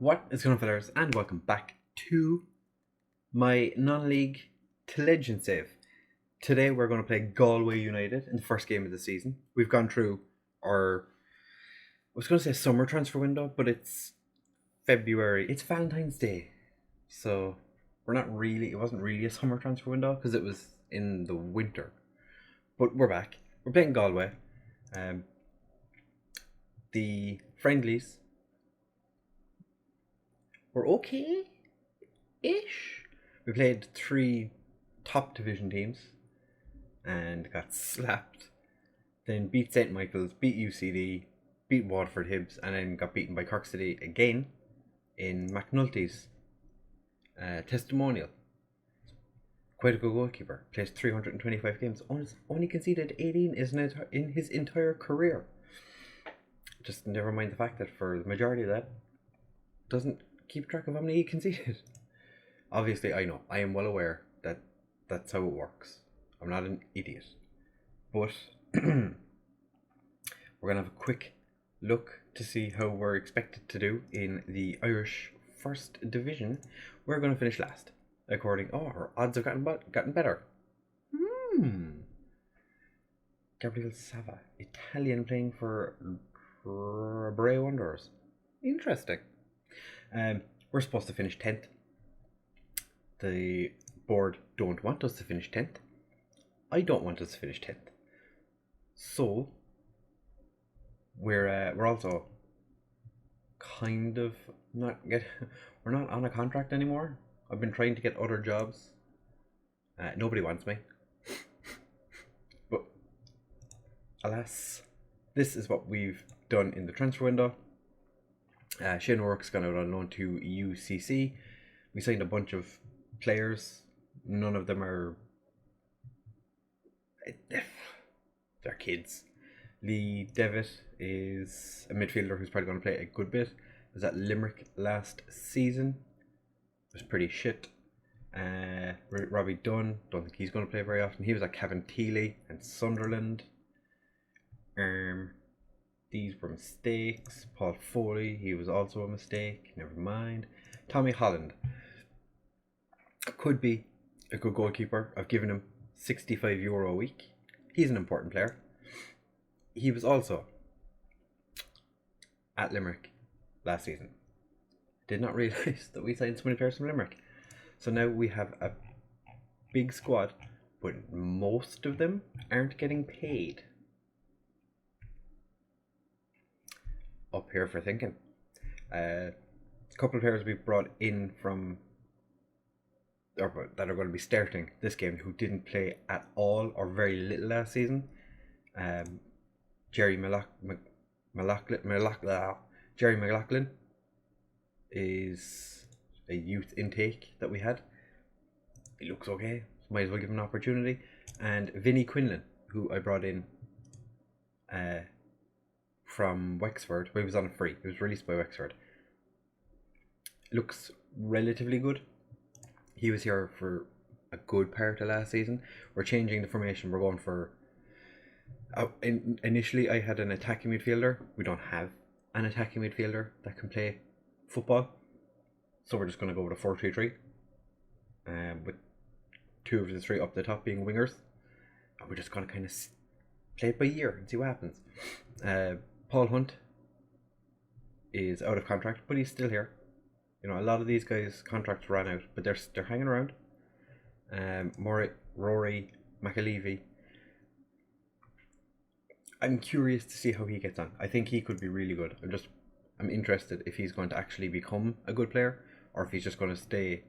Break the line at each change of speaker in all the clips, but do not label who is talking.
What is going on, fellas, and welcome back to my non-league to legend save. Today we're going to play Galway United in the first game of the season. We've gone through our, I was going to say summer transfer window, but it's February. It's Valentine's Day, so it wasn't really a summer transfer window because it was in the winter. But we're back. We're playing Galway. The friendlies were okay-ish. We played 3 top division teams and got slapped. Then beat St. Michael's, beat UCD, beat Waterford Hibs, and then got beaten by Cork City again in McNulty's testimonial. Quite a good goalkeeper. Plays 325 games. Only conceded 18 in his entire career. Just never mind the fact that for the majority of that, doesn't keep track of how many he conceded. Obviously, I know. I am well aware that that's how it works. I'm not an idiot. But we're going to have a quick look to see how we're expected to do in the Irish First Division. We're going to finish last. Our odds have gotten better. Gabriel Sava, Italian, playing for Bray Wanderers. Interesting. We're supposed to finish 10th. The board don't want us to finish 10th. I don't want us to finish 10th. So we're also kind of we're not on a contract anymore. I've been trying to get other jobs. Nobody wants me. But alas, this is what we've done in the transfer window. Shane O'Rourke's gone out on loan to UCC. We signed a bunch of players. None of them are... they're kids. Lee Devitt is a midfielder who's probably going to play a good bit. Was at Limerick last season. It was pretty shit. Robbie Dunn, don't think he's going to play very often. He was at Cavan Teely and Sunderland. These were mistakes. Paul Foley, he was also a mistake. Never mind. Tommy Holland could be a good goalkeeper. I've given him €65 a week. He's an important player. He was also at Limerick last season. Did not realise that we signed so many players from Limerick. So now we have a big squad, but most of them aren't getting paid. Up here for thinking. A couple of players we've brought in from that are going to be starting this game who didn't play at all or very little last season. Jerry McLaughlin is a youth intake that we had. He looks okay, might as well give him an opportunity. And Vinnie Quinlan, who I brought in from Wexford, where he was on a free. He was released by Wexford. Looks relatively good. He was here for a good part of last season. We're changing the formation. We're going for... initially, I had an attacking midfielder. We don't have an attacking midfielder that can play football. So we're just going to go with a 4-3-3. With 2 of the 3 up the top being wingers. And we're just going to kind of play it by ear and see what happens. Paul Hunt is out of contract, but he's still here. You know, a lot of these guys' contracts ran out, but they're hanging around. Rory McAlevey. I'm curious to see how he gets on. I think he could be really good. I'm interested if he's going to actually become a good player, or if he's just going to stay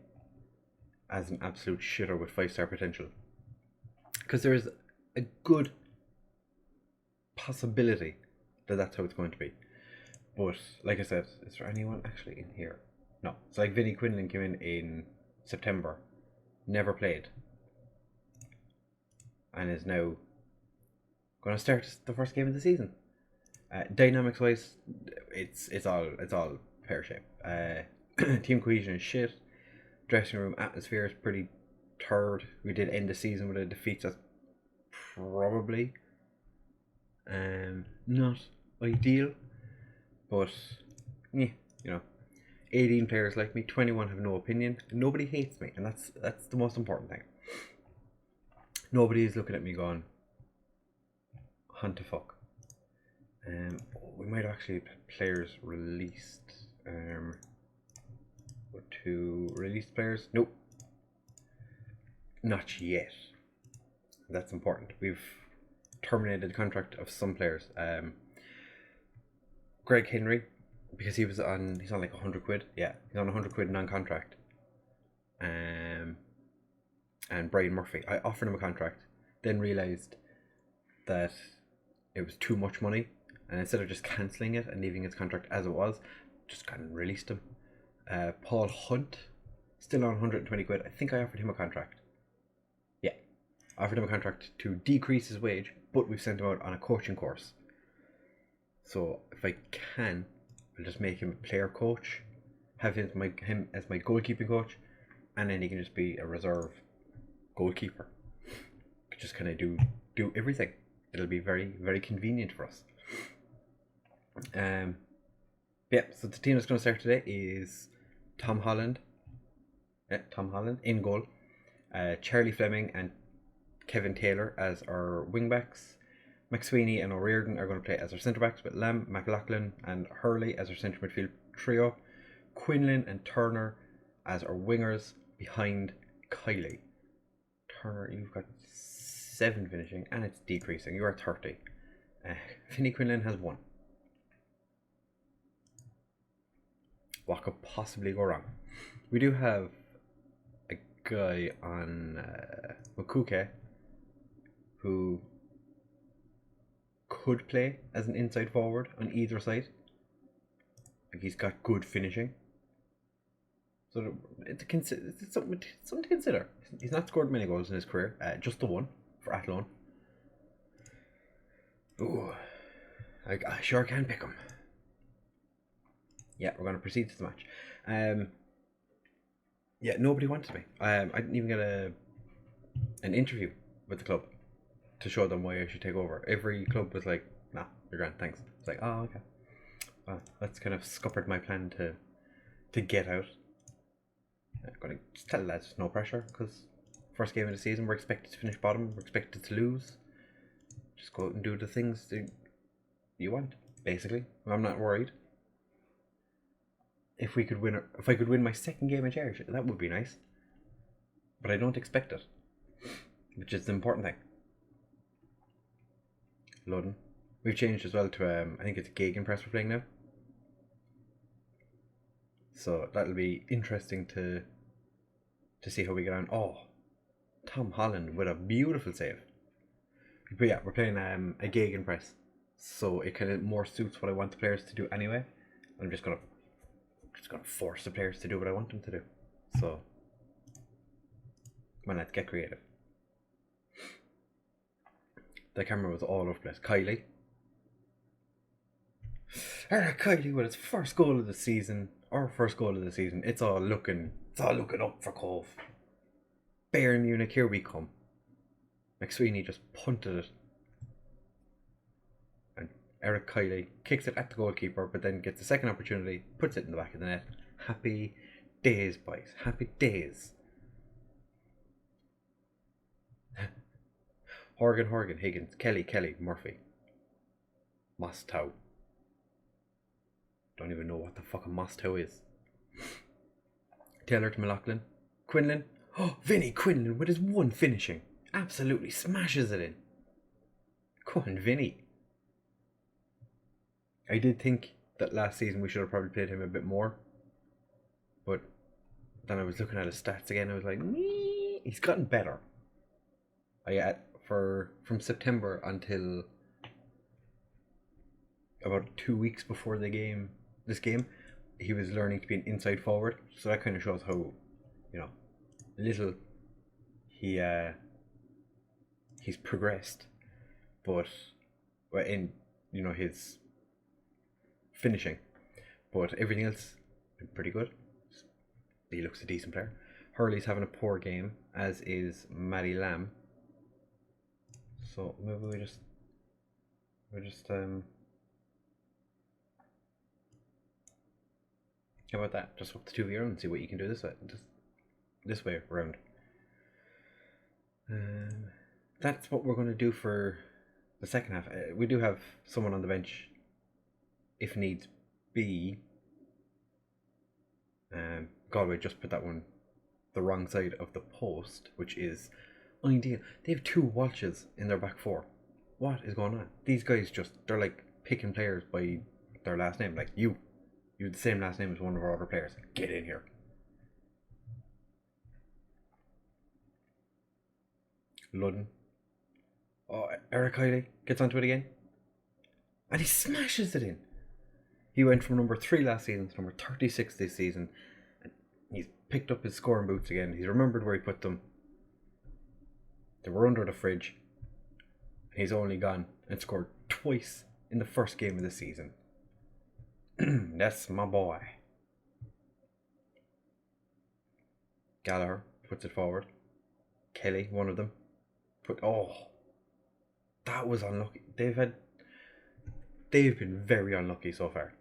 as an absolute shitter with 5-star potential. Because there is a good possibility that that's how it's going to be. But like I said, is there anyone actually in here? No. It's like Vinnie Quinlan came in September, never played, and is now going to start the first game of the season. Dynamics wise, it's all pear shape. Team cohesion is shit. Dressing room atmosphere is pretty turd. We did end the season with a defeat that's probably not ideal, but yeah, you know, 18 players like me, 21 have no opinion, nobody hates me, and that's the most important thing. Nobody is looking at me going, hunt to fuck. We might actually have players released. To release players? Nope. Not yet. That's important. We've terminated the contract of some players. Greg Henry, because he's on like 100 quid. Yeah, he's on 100 quid non-contract. And Brian Murphy, I offered him a contract, then realised that it was too much money, and instead of just cancelling it and leaving his contract as it was, just kind of released him. Paul Hunt, still on 120 quid. I think I offered him a contract. Yeah, I offered him a contract to decrease his wage, but we've sent him out on a coaching course. So if I can, I'll just make him a player coach, have him as my goalkeeping coach, and then he can just be a reserve goalkeeper. Just kind of do everything. It'll be very, very convenient for us. Yeah, so the team that's going to start today is Tom Holland in goal, Charlie Fleming and Kevin Taylor as our wingbacks. McSweeney and O'Riordan are going to play as our centre backs, with Lamb, McLaughlin and Hurley as our centre midfield trio. Quinlan and Turner as our wingers behind Kiley. Turner, you've got 7 finishing and it's decreasing. You are 30. Finney Quinlan has 1. What could possibly go wrong? We do have a guy on Makuke who could play as an inside forward on either side. Like, he's got good finishing, so it's something to consider. He's not scored many goals in his career, just the one for Athlone. Ooh, I sure can pick him. Yeah, we're going to proceed to the match. Yeah, nobody wanted me. I didn't even get an interview with the club to show them why I should take over. Every club was like, nah, you're grand, thanks. It's like, oh, okay. Well, that's kind of scuppered my plan to get out. I'm going to just tell the lads no pressure, because first game of the season, we're expected to finish bottom, we're expected to lose. Just go out and do the things that you want, basically. I'm not worried. If I could win my second game in charge, that would be nice. But I don't expect it, which is the important thing. Loading. We've changed as well to I think it's Gegenpress we're playing now. So that'll be interesting to see how we get on. Oh, Tom Holland with a beautiful save. But yeah, we're playing a Gegenpress, so it kind of more suits what I want the players to do anyway. I'm just gonna force the players to do what I want them to do. So come on, let's get creative. The camera was all over the place. Kylie. Kylie with his first goal of the season. Our first goal of the season. It's all looking up for Cobh. Bayern Munich, here we come. McSweeney just punted it. And Eric Kiley kicks it at the goalkeeper, but then gets a second opportunity, puts it in the back of the net. Happy days, boys. Happy days. Horgan, Higgins, Kelly, Murphy. Mostow. Don't even know what the fucking Mostow is. Taylor to McLaughlin. Quinlan. Oh, Vinny Quinlan with his 1 finishing. Absolutely smashes it in. Come on, Vinny. I did think that last season we should have probably played him a bit more. But then I was looking at his stats again. I was like, he's gotten better. From September until about 2 weeks before this game, he was learning to be an inside forward. So that kind of shows how, little he's progressed, but in his finishing, but everything else been pretty good. He looks a decent player. Hurley's having a poor game, as is Matty Lamb. So maybe we just How about that? Just swap the 2 of you around and see what you can do this way. Just this way around. That's what we're going to do for the second half. We do have someone on the bench if needs be. Galway just put that one the wrong side of the post, which is ideal. They have 2 Walshes in their back 4. What is going on? These guys they're like picking players by their last name. Like you have the same last name as one of our other players. Get in here. Ludden. Oh, Eric Hiley gets onto it again. And he smashes it in. He went from number 3 last season to number 36 this season. And he's picked up his scoring boots again. He's remembered where he put them. They were under the fridge. He's only gone and scored twice in the first game of the season. That's my boy. Gallagher puts it forward. Kelly, one of them. That was unlucky. They've been very unlucky so far.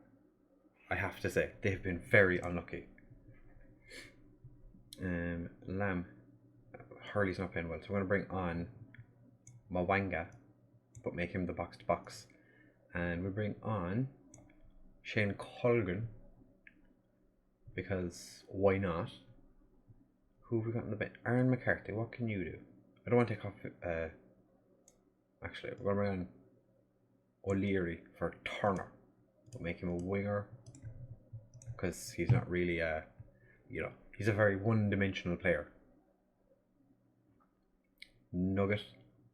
I have to say, they've been very unlucky. Lamb. Hurley's not playing well, so we're going to bring on Mwanga, but make him the box to box. And we bring on Shane Colgan, because why not? Who have we got in the bench? Aaron McCarthy, what can you do? I don't want to take off. Actually, we're going to bring on O'Leary for Turner. We'll make him a winger, because he's not really he's a very one-dimensional player. Nugget.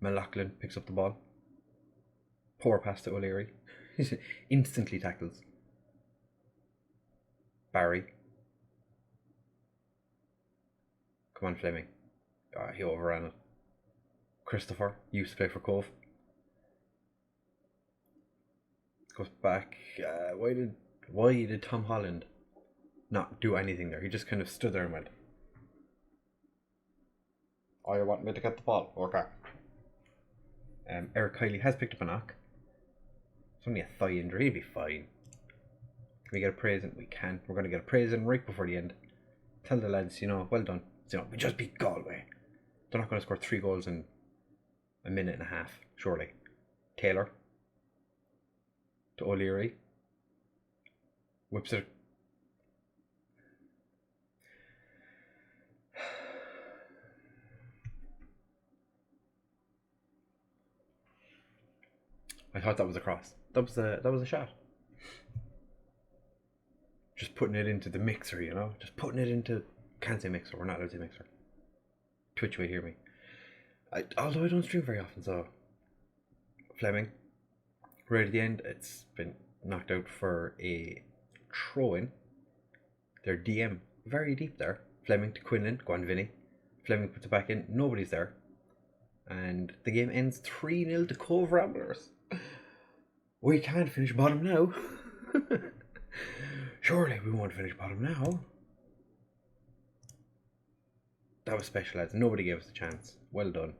McLaughlin picks up the ball. Poor pass to O'Leary. Instantly tackles. Barry. Come on, Fleming. He overran it. Christopher used to play for Cobh. Goes back. Why did Tom Holland not do anything there? He just kind of stood there and went, "Oh, you want me to get the ball? Okay." Eric Kiley has picked up a knock. It's only a thigh injury, he'll be fine. Can we get a praise in? We can. We're going to get a praise in right before the end. Tell the lads, well done. We just beat Galway. They're not going to score 3 goals in a minute and a half, surely. Taylor. To O'Leary. Whips it. I thought that was a cross. That was a shot. Just putting it into the mixer, Just putting it into... Can't say mixer. We're not allowed to say mixer. Twitch will hear me. Although I don't stream very often, so... Fleming. Right at the end, it's been knocked out for a throw-in. Their DM. Very deep there. Fleming to Quinlan. Go on, Vinny. Fleming puts it back in. Nobody's there. And the game ends 3-0 to Cobh Ramblers. We can't finish bottom now. Surely we won't finish bottom now. That was special, lads. Nobody gave us a chance. Well done.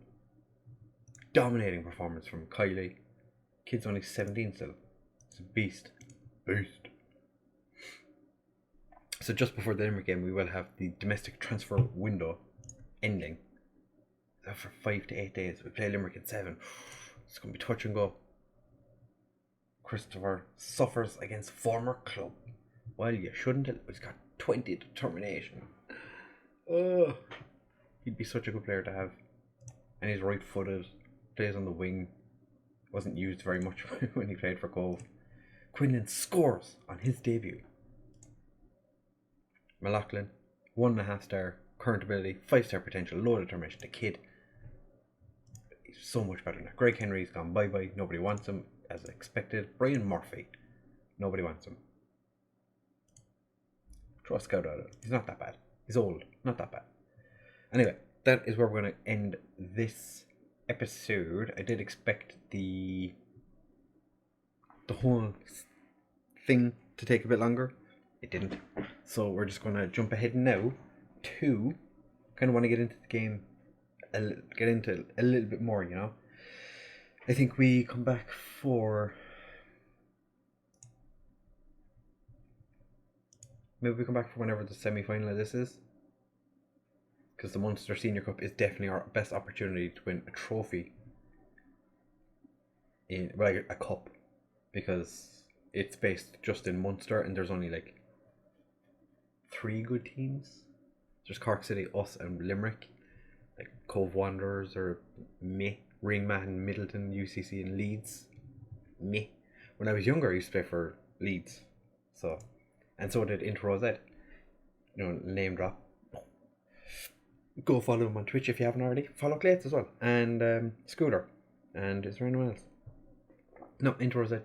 Dominating performance from Kylie. Kid's only 17 still. It's a beast. Beast. So just before the Limerick game, we will have the domestic transfer window ending. For 5 to 8 days. We play Limerick at 7. It's going to be touch and go. Christopher suffers against former club. Well, you shouldn't have. He's got 20 determination. Oh, he'd be such a good player to have. And he's right-footed. Plays on the wing. Wasn't used very much when he played for Cobh. Quinlan scores on his debut. McLaughlin, 1.5 star. Current ability, 5-star potential, low determination. The kid, he's so much better now. Greg Henry's gone bye-bye. Nobody wants him, as expected. Brian Murphy, nobody wants him. Throw a scout at it. He's not that bad. He's old, not that bad. Anyway, that is where we're going to end this episode. I did expect the whole thing to take a bit longer. It didn't. So we're just going to jump ahead now to kind of want to get into the game, get into a little bit more, I think we come back for maybe we come back for whenever the semi-final of this is. Because the Munster Senior Cup is definitely our best opportunity to win a trophy. Like a cup. Because it's based just in Munster and there's only like 3 good teams. There's Cork City, us and Limerick. Like Cobh Wanderers or me. Ringman, Middleton, UCC and Leeds. Me. When I was younger I used to play for Leeds. And so did IntoRowZ. Name drop. Go follow him on Twitch if you haven't already. Follow Clates as well. And scootR. And is there anyone else? No, IntoRowZ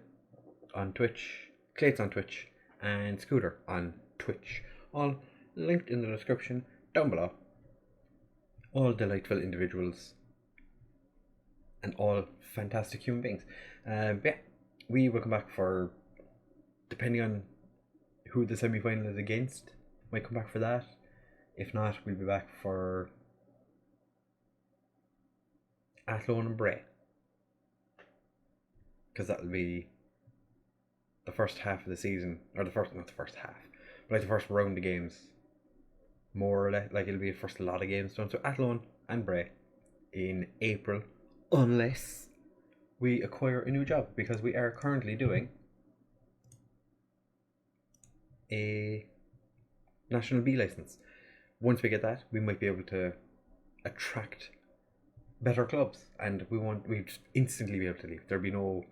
on Twitch. Clates on Twitch. And scootR on Twitch. All linked in the description down below. All delightful individuals. And all fantastic human beings. Yeah, we will come back for, depending on who the semi-final is against, might come back for that. If not, we'll be back for Athlone and Bray. Because that'll be the first half of the season, or not the first half, but like the first round of games. More or less, like it'll be the first lot of games done. So Athlone and Bray in April, unless we acquire a new job, because we are currently doing a National B license. Once we get that, we might be able to attract better clubs, and we'd instantly be able to leave. There'd be no,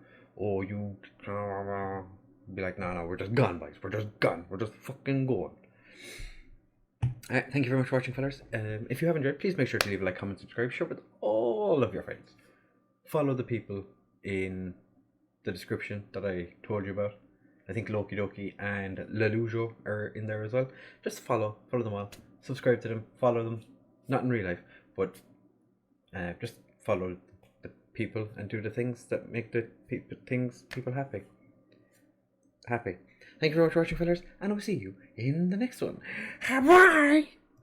be like, no, we're just gone, boys. We're just gone. We're just fucking going. Thank you very much for watching, fellas. If you have enjoyed, please make sure to leave a like, comment, subscribe, share with all of your friends. Follow the people in the description that I told you about. I think Loki Doki and Lollujo are in there as well. Just follow them all. Subscribe to them, follow them. Not in real life, but just follow the people and do the things that make the people happy. Thank you very much for watching, fellas, and I'll see you in the next one. Bye!